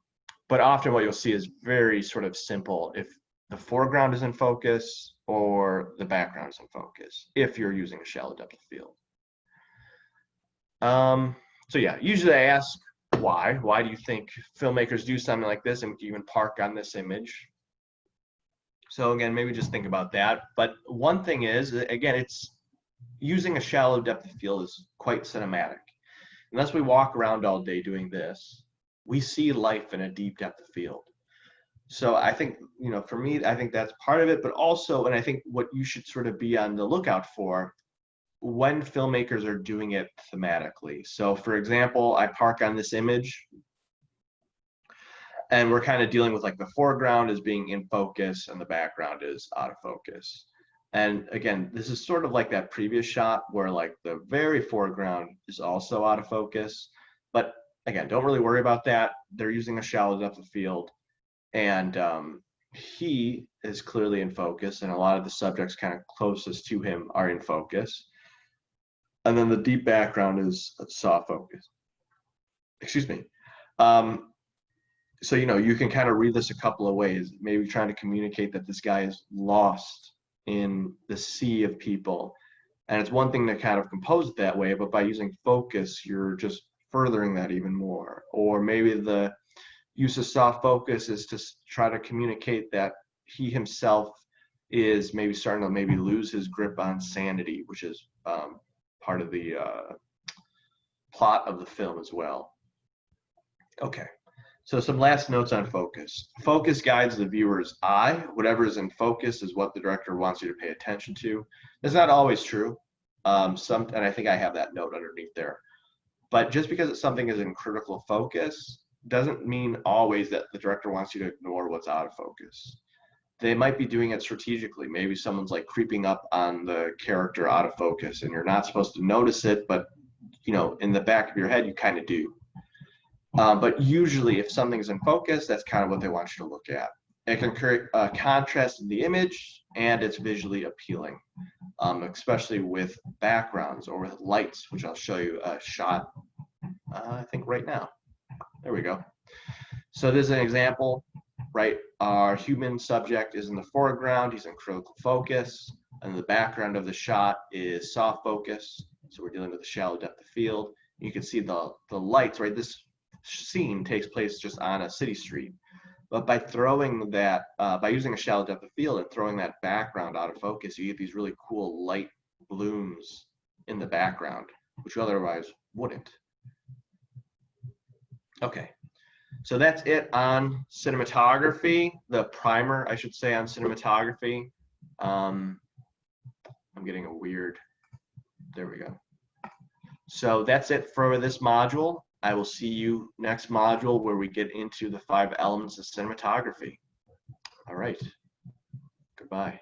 but often what you'll see is very sort of simple. If the foreground is in focus or the background is in focus, if you're using a shallow depth of field. So yeah, usually I ask why. Why do you think filmmakers do something like this and even park on this image? So again, maybe just think about that. But one thing is, again, it's using a shallow depth of field is quite cinematic. Unless we walk around all day doing this, we see life in a deep depth of field. So I think, you know, for me, I think that's part of it, but also, and I think what you should sort of be on the lookout for when filmmakers are doing it thematically. So for example, I park on this image and we're kind of dealing with like the foreground is being in focus and the background is out of focus. And again, this is sort of like that previous shot where like the very foreground is also out of focus. But again, don't really worry about that. They're using a shallow depth of field, and he is clearly in focus, and a lot of the subjects kind of closest to him are in focus. And then the deep background is soft focus. Excuse me. So, you know, you can kind of read this a couple of ways, maybe trying to communicate that this guy is lost in the sea of people. And it's one thing to kind of compose it that way, but by using focus, you're just furthering that even more. Or maybe the use of soft focus is to try to communicate that he himself is maybe starting to maybe lose his grip on sanity, which is part of the plot of the film as well. Okay. So some last notes on focus. Focus guides the viewer's eye. Whatever is in focus is what the director wants you to pay attention to. It's not always true. And I think I have that note underneath there. But just because something is in critical focus doesn't mean always that the director wants you to ignore what's out of focus. They might be doing it strategically. Maybe someone's like creeping up on the character out of focus and you're not supposed to notice it, but you know, in the back of your head, you kind of do. But usually if something's in focus, that's kind of what they want you to look at. It can create a contrast in the image and it's visually appealing, especially with backgrounds or with lights, which I'll show you a shot, I think right now. There we go. So this is an example, right? Our human subject is in the foreground, he's in critical focus, and the background of the shot is soft focus. So we're dealing with a shallow depth of field. You can see the lights, right? This scene takes place just on a city street. But by throwing that, by using a shallow depth of field and throwing that background out of focus, you get these really cool light blooms in the background, which you otherwise wouldn't. Okay, so that's it on cinematography, the primer, I should say, on cinematography. I'm getting a weird, there we go. So that's it for this module. I will see you next module where we get into the 5 elements of cinematography. All right, goodbye.